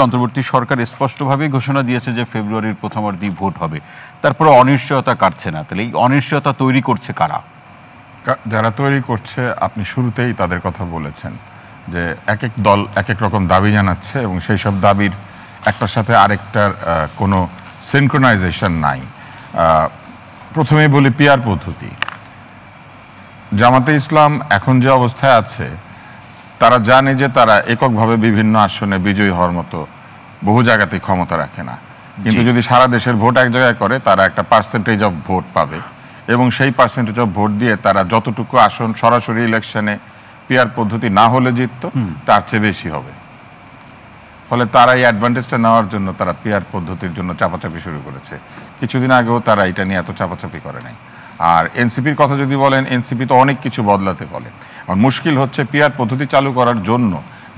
অন্তর্বর্তী সরকার স্পষ্টভাবেই ঘোষণা দিয়েছে যে ফেব্রুয়ারির প্রথমার্ধেই ভোট হবে, তারপরে অনিশ্চয়তা কাটছে না। তাহলে এই অনিশ্চয়তা তৈরি করছে কারা? যারা তৈরি করছে, আপনি শুরুতেই তাদের কথা বলেছেন যে এক এক দল এক এক রকম দাবি জানাচ্ছে এবং সেই সব দাবির একটার সাথে আরেকটার কোনো সিনক্রোনাইজেশন নাই। প্রথমেই বলি পিয়ার পদ্ধতি। জামাতে ইসলাম এখন যে অবস্থায় আছে, তারা জানে যে তারা এককভাবে বিভিন্ন আসনে বিজয়ী হওয়ার মতো বহু জায়গাতেই ক্ষমতা রাখে না, কিন্তু যদি সারা দেশের ভোট এক জায়গায় করে, তারা একটা পার্সেন্টেজ অফ ভোট পাবে এবং সেই পার্সেন্টেজ অফ ভোট দিয়ে তারা যতটুকু আসন সরাসরি ইলেকশনে পিয়ার পদ্ধতি না হলে জিততো, তার চেয়ে বেশি হবে। ফলে তারা এই অ্যাডভান্টেজটা নেওয়ার জন্য তারা পিয়ার পদ্ধতির জন্য চাপাচাপি শুরু করেছে। কিছুদিন আগেও তারা এটা নিয়ে এত চাপাচাপি করে নাই। আর এনসিপির কথা যদি বলেন, এনসিপি তো অনেক কিছু বদলাতে বলে। আর মুশকিল হচ্ছে পিয়ার পদ্ধতি চালু করার জন্য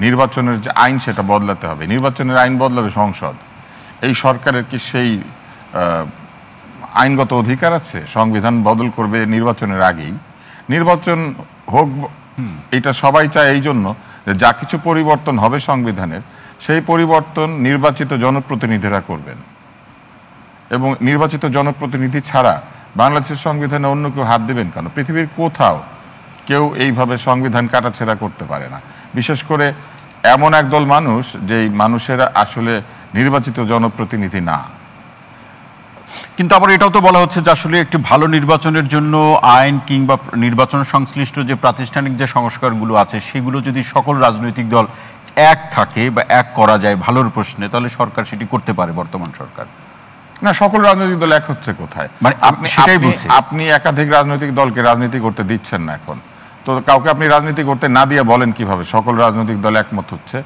নির্বাচনের যে আইন, সেটা বদলাতে হবে। নির্বাচনের আইন বদলাবে সংসদ। এই সরকারের কি সেই আইনগত অধিকার আছে? সংবিধান বদল করবে নির্বাচনের আগেই। নির্বাচন হোক, এটা সবাই চায় এই জন্য যে যা কিছু পরিবর্তন হবে সংবিধানের, সেই পরিবর্তন নির্বাচিত জনপ্রতিনিধিরা করবেন এবং নির্বাচিত জনপ্রতিনিধি ছাড়া বাংলাদেশের সংবিধানে অন্য কেউ হাত দেবেন কেন? পৃথিবীর কোথাও কেউ এইভাবে সংবিধান কাটাছেঁড়া করতে পারে না, বিশেষ করে এমন একদল মানুষ যেই মানুষেরা আসলে নির্বাচিত জনপ্রতিনিধি না। কিন্তু আবার এটাও তো বলা হচ্ছে যে আসলে একটি ভালো নির্বাচনের জন্য আইন কিংবা নির্বাচন সংশ্লিষ্ট যে প্রাতিষ্ঠানিক যে সংস্কারগুলো আছে, সেগুলো যদি সকল রাজনৈতিক দল এক থাকে বা এক করা যায় ভালোর প্রশ্নে, তাহলে সরকার সেটি করতে পারে। বর্তমান সরকার না, সকল রাজনৈতিক দল এক হচ্ছে কোথায়? মানে আপনি একাধিক রাজনৈতিক দলকে রাজনীতি করতে দিচ্ছেন না এখন। তো কাউকে আপনি রাজনীতি করতে না দিয়ে বলেন কিভাবে সকল রাজনৈতিক দল একমত হচ্ছে?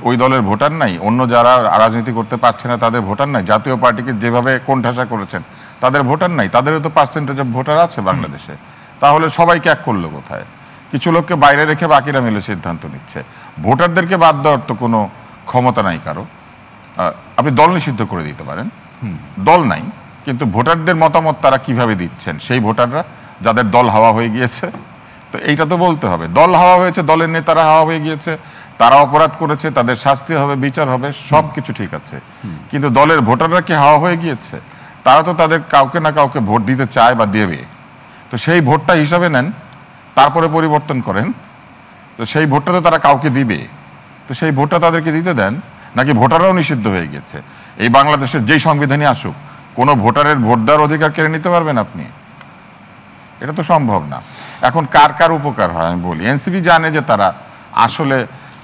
ওই দলের ভোটার নাই? অন্য যারা রাজনীতি করতে পারছে না তাদের ভোটার নাই? জাতীয় পার্টিকে যেভাবে কোণঠাসা করেছেন তাদের ভোটার নাই? তাদেরও তো পার্সেন্টেজ অফ ভোটার আছে বাংলাদেশে। তাহলে সবাইকে এক করলো কোথায়? কিছু লোককে বাইরে রেখে বাকিরা মিলে সিদ্ধান্ত নিচ্ছে। ভোটারদেরকে বাদ দেওয়ার তো কোনো ক্ষমতা নাই কারো। আপনি দল নিষিদ্ধ করে দিতে পারেন, দল নাই, কিন্তু ভোটারদের মতামত তারা কিভাবে দিচ্ছেন? সেই ভোটাররা যাদের দল হাওয়া হয়ে গিয়েছে, তো এইটা তো বলতে হবে। দল হাওয়া হয়েছে, দলের নেতারা হাওয়া হয়ে গিয়েছে, তারা অপরাধ করেছে, তাদের শাস্তি হবে, বিচার হবে, সব কিছু ঠিক আছে, কিন্তু দলের ভোটাররা কি হাওয়া হয়ে গিয়েছে? তারা তো তাদের কাউকে না কাউকে ভোট দিতে চায় বা দেবে। তো সেই ভোটটা হিসাবে নেন, তারপরে পরিবর্তন করেন। তো সেই ভোটটা তো তারা কাউকে দিবে, তো সেই ভোটটা তাদেরকে দিতে দেন। নাকি ভোটাররাও নিষিদ্ধ হয়ে গেছে? এই বাংলাদেশের যেই সংবিধানই আসুক, কোনো ভোটারের ভোট দেওয়ার অধিকার কেড়ে নিতে পারবেন আপনি? এটা তো সম্ভব না। এখন কার কার উপকার হয় আমি বলি। এনসিপি জানে যে তারা আসলে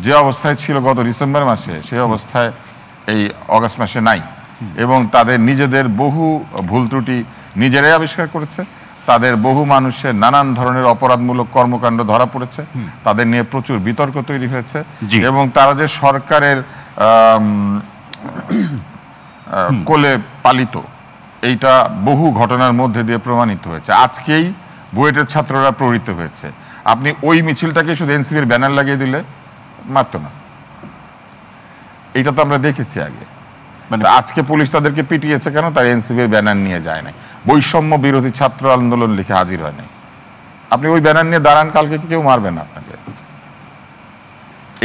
যে অবস্থায় ছিল গত ডিসেম্বর মাসে, সেই অবস্থায় এই অগাস্ট মাসে নাই, এবং তাদের নিজেদের বহু ভুল ত্রুটি নিজেরাই আবিষ্কার করেছে। তাদের বহু মানুষের নানান ধরনের অপরাধমূলক কর্মকাণ্ড ধরা পড়েছে, তাদের নিয়ে প্রচুর বিতর্ক তৈরি হয়েছে, এবং তারা যে সরকারের কোলে পালিত, এইটা বহু ঘটনার মধ্যে দিয়ে প্রমাণিত হয়েছে। আজকেই বুয়েটের ছাত্ররা প্রহৃত হয়েছে। আপনি ওই মিছিলটাকে শুধু এনসিপির ব্যানার লাগিয়ে দিলে মারত না। এইটা তো আমরা দেখেছি আগে। মানে আজকে পুলিশ তাদেরকে পিটিয়েছে কেন? তার এনসিপির ব্যানার নিয়ে যায় নাই, বৈষম্য বিরোধী ছাত্র আন্দোলন লিখে হাজির হয় নাই। আপনি ওই ব্যানার নিয়ে দাঁড়ান, কালকে কেউ মারবে না আপনাকে।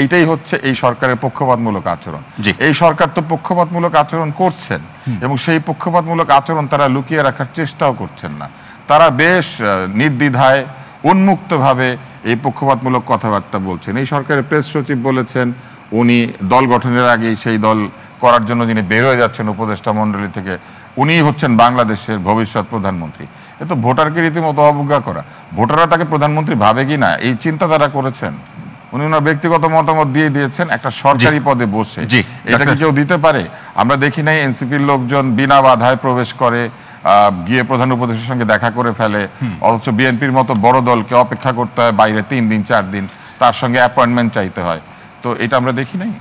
এইটাই হচ্ছে এই সরকারের পক্ষপাতমূলক আচরণ। এই সরকার তো পক্ষপাতমূলক আচরণ করছেন, এবং সেই পক্ষপাতমূলক আচরণ তারা লুকিয়ে রাখার চেষ্টাও করছেন না। তারা বেশ নির্দ্বিধায় উন্মুক্তভাবে এই পক্ষপাতমূলক কথাবার্তা বলছেন। এই সরকারের প্রেস সচিব বলেছেন উনি দল গঠনের আগেই সেই দল করার জন্য যিনি বের হয়ে যাচ্ছেন উপদেষ্টা মণ্ডলী থেকে, উনিই হচ্ছেন বাংলাদেশের ভবিষ্যৎ প্রধানমন্ত্রী। এ তো ভোটারকে রীতিমতো অবজ্ঞা করা। ভোটাররা তাকে প্রধানমন্ত্রী ভাবে কি না, এই চিন্তা তারা করেছেন? উনি ওনার ব্যক্তিগত মতামত দিয়ে দিয়েছেন একটা সরকারি পদে বসে। এটা কি কেউ দিতে পারে? আমরা দেখি নাই এনসিপির লোকজন বিনা বাধায় প্রবেশ করে, গিয়ে প্রধান উপদেষ্টার সঙ্গে দেখা করে ফেলে, অথচ বিএনপির মতো বড় দলকে অপেক্ষা করতে হয় বাইরে 3 দিন 4 দিন, তার সঙ্গে অ্যাপয়েন্টমেন্ট চাইতে হয়। তো এটা আমরা দেখি নাই।